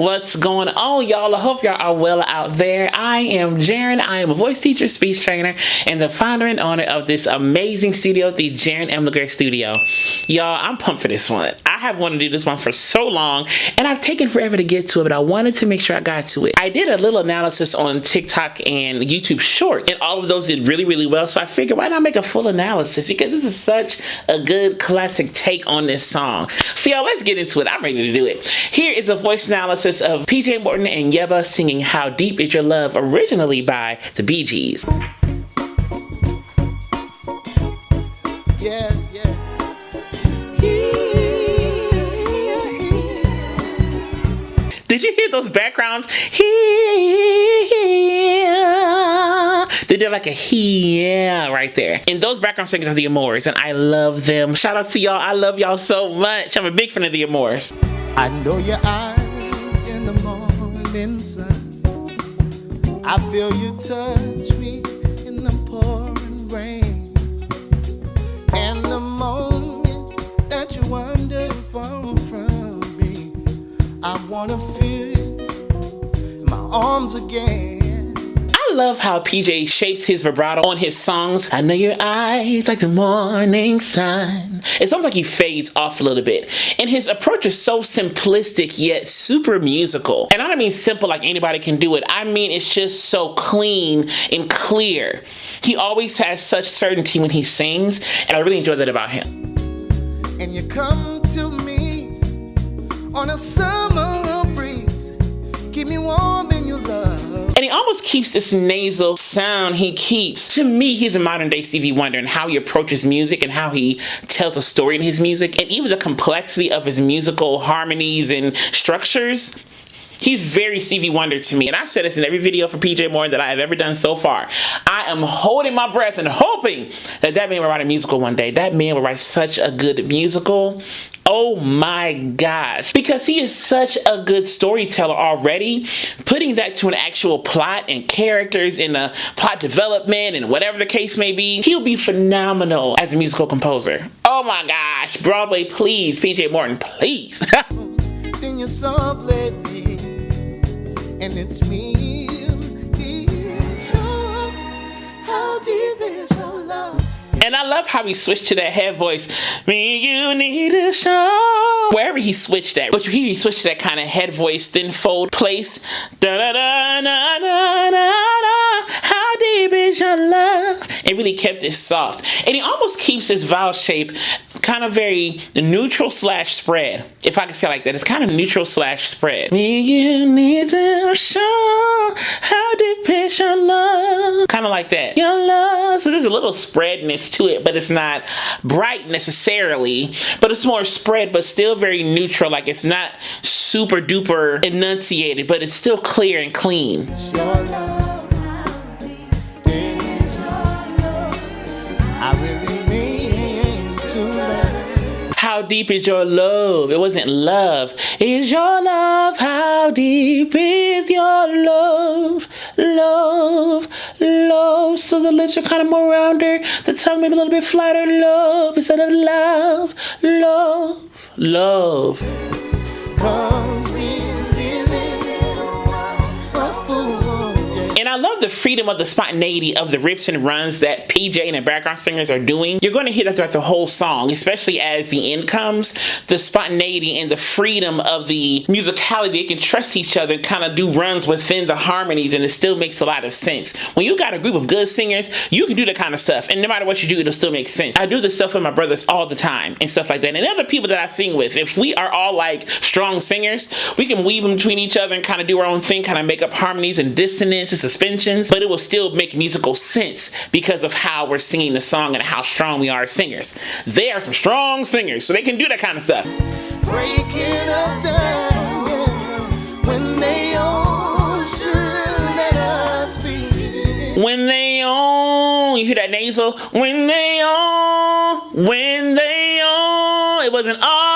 What's going on, y'all? I hope y'all are well out there. I am Jaren. I am a voice teacher, speech trainer, and the founder and owner of this amazing studio, the Jaren M. LeGrare Studio. Y'all, I'm pumped for this one. I have wanted to do this one for so long, and I've taken forever to get to it, but I wanted to make sure I got to it. I did a little analysis on TikTok and YouTube Shorts, and all of those did really, really well, so I figured, why not make a full analysis? Because this is such a good classic take on this song. So y'all, let's get into it. I'm ready to do it. Here is a voice analysis of PJ Morton and Yebba singing How Deep Is Your Love, originally by the Bee Gees. Yeah, yeah. Did you hear those backgrounds? They did like a yeah right there. And those background singers are the Amores, and I love them. Shout out to y'all. I love y'all so much. I'm a big fan of the Amores. I know your eyes in the morning sun. I feel you touch me in the pouring rain. And the moment that you wander far from me, I wanna feel you in my arms again. I love how PJ shapes his vibrato on his songs. I know your eyes like the morning sun. It sounds like he fades off a little bit. And his approach is so simplistic yet super musical. And I don't mean simple like anybody can do it. I mean it's just so clean and clear. He always has such certainty when he sings, and I really enjoy that about him. And you come to me on a summer breeze, keep me warm in your love. And he almost keeps this nasal sound he keeps. To me, he's a modern day Stevie Wonder in how he approaches music and how he tells a story in his music, and even the complexity of his musical harmonies and structures. He's very Stevie Wonder to me. And I've said this in every video for PJ Morton that I have ever done so far. I am holding my breath and hoping that that man will write a musical one day. That man will write such a good musical. Oh my gosh. Because he is such a good storyteller already. Putting that to an actual plot and characters and a plot development and whatever the case may be, he'll be phenomenal as a musical composer. Oh my gosh. Broadway, please. PJ Morton, please. Then you're soft lately, and it's me. How deep is your love? And I love how he switched to that head voice. Me, you need to show. Wherever he switched that, but you hear he switched to that kind of head voice, thin fold place. Da da da da da da da. How deep is your love? It really kept it soft, and he almost keeps his vowel shape kind of very neutral slash spread. If I can say it like that, it's kind of neutral slash spread. Me, you need to show how deep is your love. Kind of like that. Your love. So there's a little spreadness to it, but it's not bright necessarily, but it's more spread, but still very neutral. Like it's not super duper enunciated, but it's still clear and clean. Your love, I really mean to love. How deep is your love? It wasn't love. Is your love? How deep is your love? Love, love. So the lips are kind of more rounder. The tongue maybe a little bit flatter. Love instead of love. Love, love. 'Cause we live in a fool's, yeah. And I love the freedom of the spontaneity of the riffs and runs that PJ and the background singers are doing. You're going to hear that throughout the whole song, especially as the end comes. The spontaneity and the freedom of the musicality. They can trust each other and kind of do runs within the harmonies, and it still makes a lot of sense. When you got a group of good singers, you can do that kind of stuff, and no matter what you do, it'll still make sense. I do this stuff with my brothers all the time and stuff like that, and other people that I sing with. If we are all like strong singers, we can weave them between each other and kind of do our own thing, kind of make up harmonies and dissonance and suspensions, but it will still make musical sense because of how we're singing the song and how strong we are as singers. They are some strong singers, so they can do that kind of stuff. Breaking us down, yeah, when they all should let us be. When they own, you hear that nasal? When they own, it wasn't all.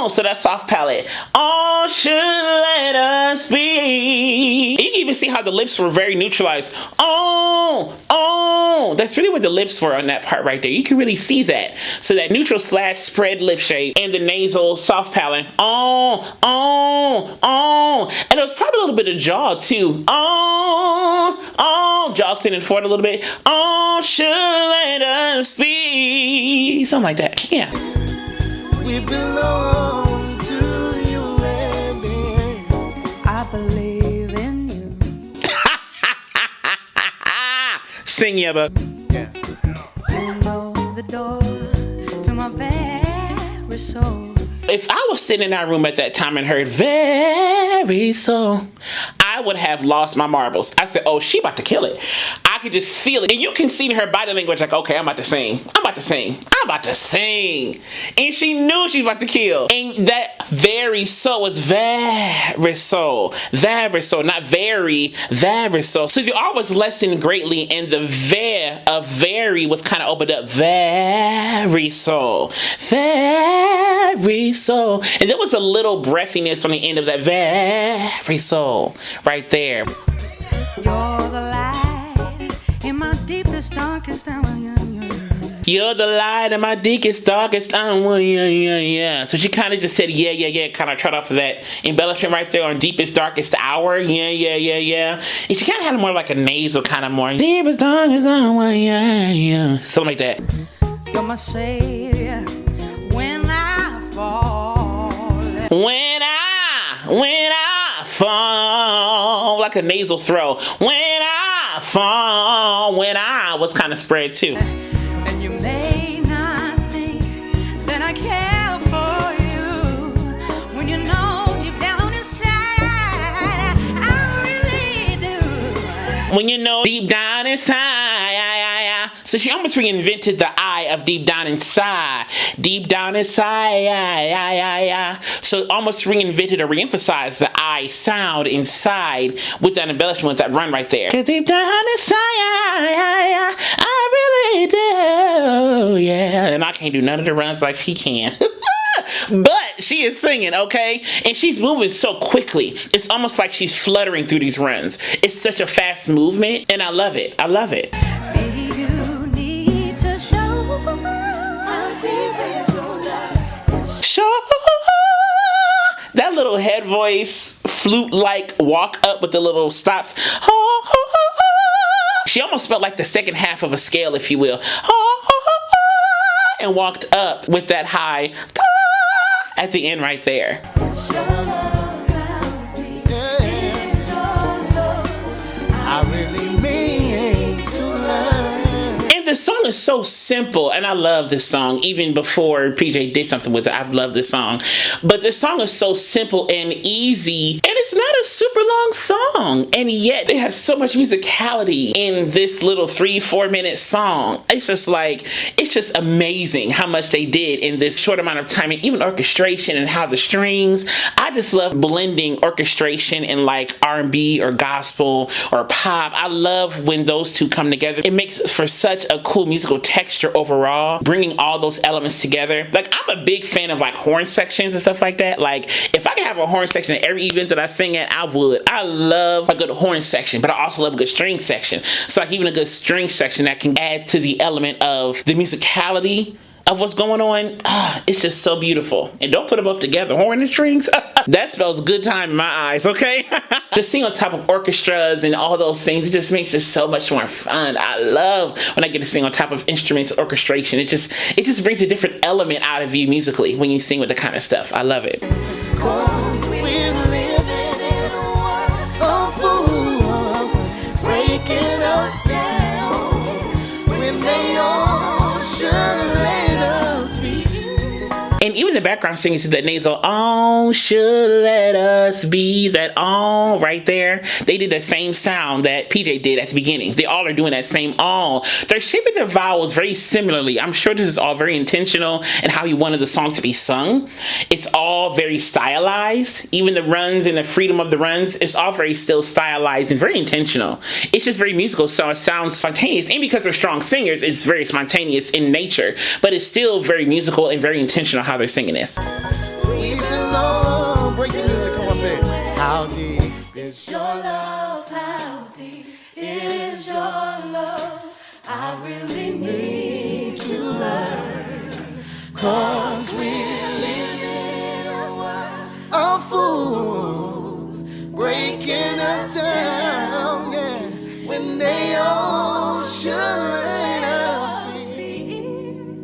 So that's soft palate. Oh, should let us be. You can even see how the lips were very neutralized. Oh, that's really what the lips were on that part right there. You can really see that. So that neutral / spread lip shape and the nasal soft palate. And it was probably a little bit of jaw too. Jaw extending forward a little bit. Oh, should let us be. Something like that. Yeah. We belong to you, baby. I believe in you. Sing, Yebba. Yeah. You know the door to my very soul. If I was sitting in our room at that time and heard very so, I would have lost my marbles. I said, oh, she about to kill it. I could just feel it. And you can see in her body language like, okay, I'm about to sing. I'm about to sing. And she knew she was about to kill. And that very so was very so. Very so, not very so. So the R was lessened greatly and the ver of very was kind of opened up. Very so. Very so. And there was a little breathiness on the end of that very so right there. You're the light in my deepest, darkest hour. You're the light in my deepest, darkest hour. Yeah. So she kind of just said, yeah. Kind of tried off of that embellishment right there on deepest, darkest hour. Yeah. And she kind of had more like a nasal kind of more. Deepest, darkest hour. Yeah. Something like that. You're my savior when I fall. When I fall, like a nasal throw. When I fall, when I was kind of spread too. And you may not think that I care for you when you know deep down inside I really do. When you know deep down inside. So she almost reinvented the I of deep down inside. Deep down inside. So almost reinvented or reemphasized the I sound inside with that embellishment, with that run right there. Deep down inside, I really do. Yeah, and I can't do none of the runs like she can. But she is singing, okay? And she's moving so quickly. It's almost like she's fluttering through these runs. It's such a fast movement, and I love it. Show that little head voice, flute-like walk up with the little stops. She almost felt like the second half of a scale, if you will. And walked up with that high at the end right there. I really mean to learn. And the song is so simple, and I love this song. Even before PJ did something with it, I've loved this song. But this song is so simple and easy, and it's not a super long song, and yet it has so much musicality in this little 3-4 minute song. It's just amazing how much they did in this short amount of time, and even orchestration and how the strings. I just love blending orchestration and like R&B or gospel or pop. I love when those two come together. It makes for such a cool musical texture overall, bringing all those elements together. Like, I'm a big fan of like horn sections and stuff like that. Like, if I could have a horn section at every event that I sing at, I would. I love a good horn section, but I also love a good string section. So like even a good string section that can add to the element of the musicality of what's going on. It's just so beautiful. And don't put them both together, horn and strings. That spells good time in my eyes, okay? To sing on top of orchestras and all those things, it just makes it so much more fun. I love when I get to sing on top of instruments and orchestration. It just brings a different element out of you musically when you sing with the kind of stuff. I love it. 'Cause we're living in a world of fools, breaking us down when they all should let us be. And even the background singing to that nasal, oh, should let us be, that all right there. They did the same sound that PJ did at the beginning. They all are doing that same all. They're shaping their vowels very similarly. I'm sure this is all very intentional and how he wanted the song to be sung. It's all very stylized. Even the runs and the freedom of the runs, it's all very still stylized and very intentional. It's just very musical, so it sounds spontaneous. And because they're strong singers, it's very spontaneous in nature. But it's still very musical and very intentional how they're singing this. We We belong. Break the music. Come on, say it. How deep is your love? How deep is your love? I really need to learn. 'Cause we Live in a world are fools, breaking us down, yeah, when they all should let us be.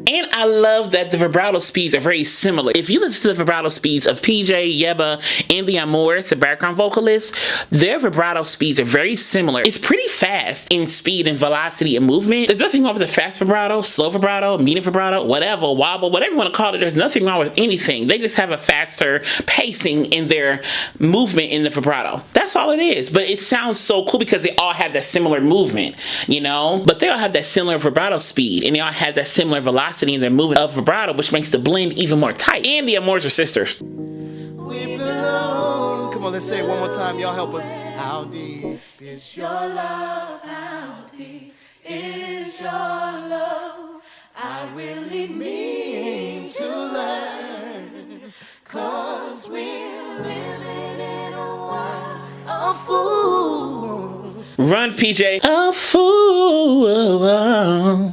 And I love that the vibrato speeds are very similar. If you listen to the vibrato speeds of PJ, Yebba, and the Amores, the background vocalists, their vibrato speeds are very similar. It's pretty fast in speed and velocity and movement. There's nothing wrong with the fast vibrato, slow vibrato, medium vibrato, whatever, wobble, whatever you want to call it. There's nothing wrong with anything. They just have a faster pacing in their movement in the vibrato. That's all it is. But it sounds so cool because they all have that similar movement, you know? But they all have that similar vibrato speed, and they all have that similar velocity in their movement of vibrato, which makes the blend even more tight. And the Amores are sisters. We belong. Come on, let's say it one more time. Y'all help us. How deep is your love? How deep is your love? I really Mean to learn. 'Cause we're living in a world are fools. Run, PJ. A fool.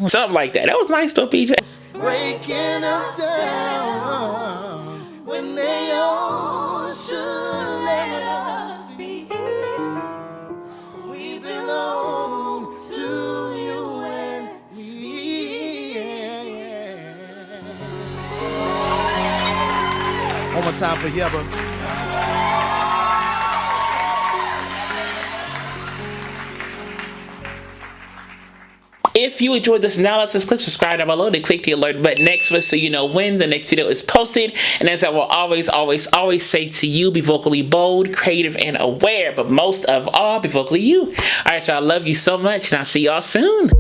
Something like that. That was nice though, PJ. Breaking us down when they all should let us be. We belong to you and me. One more time for Yebba. If you enjoyed this analysis clip, subscribe down below and click the alert button next to it so you know when the next video is posted. And as I will always say to you, be vocally bold, creative, and aware. But most of all, be vocally you. All right, y'all. Love you so much, and I'll see y'all soon.